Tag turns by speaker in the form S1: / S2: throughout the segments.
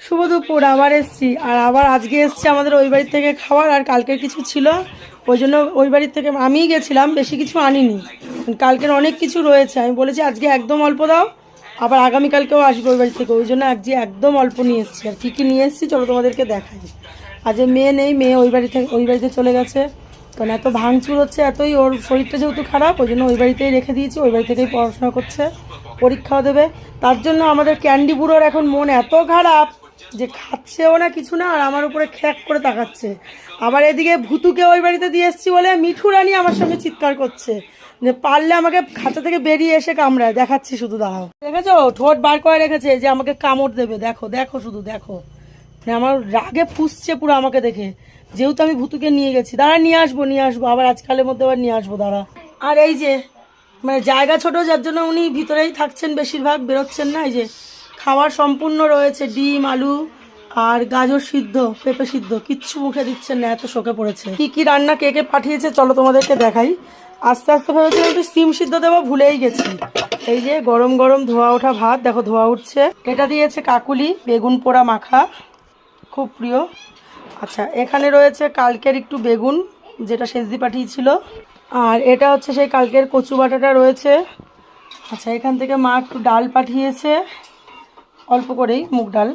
S1: শুভ দুপুর আবার এসছি, আর আবার আজকে এসছি আমাদের ওই বাড়ি থেকে খাবার। আর কালকের কিছু ছিল, ওই জন্য ওই বাড়ির থেকে আমিই গেছিলাম, বেশি কিছু আনিনি। কালকের অনেক কিছু রয়েছে, আমি বলেছি আজকে একদম অল্প দাও, আবার আগামীকালকেও আসবে ওই বাড়ি থেকে, ওই জন্য আজকে একদম অল্প নিয়ে এসেছি। আর কী কী নিয়ে এসেছি চলো তোমাদেরকে দেখাই। আজ মেয়ে নেই, মেয়ে ওই বাড়িতে চলে গেছে। কারণ এত ভাঙচুর হচ্ছে, এতই ওর শরীরটা যেহেতু খারাপ, ওই জন্য ওই বাড়িতেই রেখে দিয়েছি। ওই বাড়ি থেকেই পড়াশোনা করছে, পরীক্ষাও দেবে। তার জন্য আমাদের ক্যান্ডি বুড়োর এখন মন এত খারাপ যে খাচ্ছেও না কিছু না, আর আমার উপরে খ্যাক করে তাকাচ্ছে। আবার এদিকে ভুতুকে ওই বাড়িতে দিয়ে এসেছি বলে মিঠু রানী আমার সঙ্গে চিৎকার করছে যে পারলে আমাকে খাঁচা থেকে বেরিয়ে এসে কামড়ায়। দেখাচ্ছি শুধু, দাঁড়াও। দেখেছো, ঠোঁট বার করে রেখেছে যে আমাকে কামড় দেবে। দেখো দেখো শুধু দেখো, মানে আমার রাগে ফুসছে পুরো আমাকে দেখে। যেহেতু আমি ভুতুকে নিয়ে গেছি, দাঁড়া নিয়ে আসবো আবার আজকালের মধ্যে আবার নিয়ে আসবো, দাঁড়া। আর এই যে মানে জায়গা ছোট, যার জন্য উনি ভিতরেই থাকছেন, বেশিরভাগ বেরোচ্ছেন না। এই যে খাবার সম্পূর্ণ রয়েছে, ডিম, আলু আর গাজর সিদ্ধ, পেঁপে সিদ্ধ, কিচ্ছু মুখে দিচ্ছেন না, এত শোকে পড়েছে। কি কি রান্না কে কে পাঠিয়েছে চলো তোমাদেরকে দেখাই। আস্তে আস্তে ভেবেছিলাম একটু সিম সিদ্ধ দেবো, ভুলেই গেছি। এই যে গরম গরম ধোয়া ওঠা ভাত, দেখো ধোয়া উঠছে। এটা দিয়েছে কাকুলি, বেগুন পোড়া মাখা, খুব প্রিয়। আচ্ছা, এখানে রয়েছে কালকের একটু বেগুন, যেটা সেজদি পাঠিয়েছিল। আর এটা হচ্ছে সেই কালকের কচু বাটাটা রয়েছে। আচ্ছা, এখান থেকে মা একটু ডাল পাঠিয়েছে, অল্প করেই মুগ ডাল,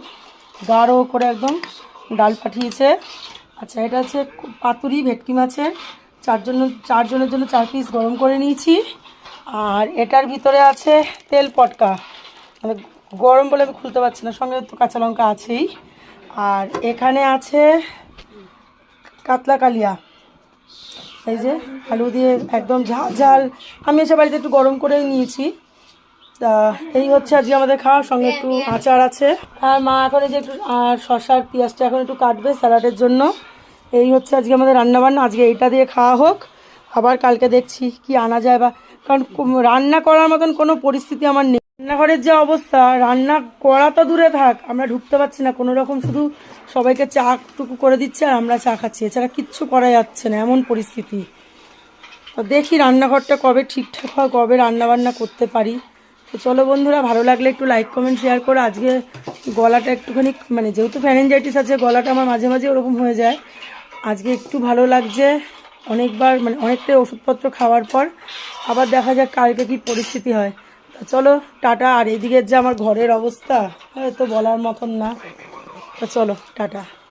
S1: গাঢ় করে একদম ডাল পাঠিয়েছে। আচ্ছা, এটা হচ্ছে পাতুরি ভেটকি মাছের, চারজনের জন্য 4 পিস গরম করে নিয়েছি। আর এটার ভিতরে আছে তেল পটকা, মানে গরম বলে আমি খুলতে পারছি না, সঙ্গে তো কাঁচা লঙ্কা আছেই। আর এখানে আছে কাতলা কালিয়া, এই যে আলু দিয়ে একদম ঝাল ঝাল। আমি এসে বাড়িতে একটু গরম করেই নিয়েছি। তা এই হচ্ছে আজকে আমাদের খাওয়ার, সঙ্গে একটু আচার আছে। আর মা এখন এই যে একটু আর শসার পেঁয়াজটা এখন একটু কাটবে স্যালাডের জন্য। এই হচ্ছে আজকে আমাদের রান্নাবান্না, আজকে এইটা দিয়ে খাওয়া হোক। আবার কালকে দেখছি কি আনা যায়, বা কারণ রান্না করার মতন কোনো পরিস্থিতি আমার নেই। রান্নাঘরের যে অবস্থা, রান্না করা তো দূরে থাক, আমরা ঢুকতে পারছি না কোনো রকম, শুধু সবাইকে চা টুকু করে দিচ্ছে আর আমরা চা খাচ্ছি, এছাড়া কিচ্ছু করা যাচ্ছে না, এমন পরিস্থিতি। দেখি রান্নাঘরটা কবে ঠিকঠাক হয়, কবে রান্নাবান্না করতে পারি। তো চলো বন্ধুরা, ভালো লাগলে একটু লাইক কমেন্ট শেয়ার করো। আজকে গলাটা একটুখানি, মানে যেহেতু ফ্যারেঞ্জাইটিস আছে, গলাটা আমার মাঝে মাঝে ওরকম হয়ে যায়। আজকে একটু ভালো লাগছে, অনেকবার মানে অনেকটাই ওষুধপত্র খাওয়ার পর। আবার দেখা যাক কালকে কি পরিস্থিতি হয়। তো চলো টাটা। আর এদিকে যে আমার ঘরের অবস্থা তো বলার মতন না, তো চলো টাটা।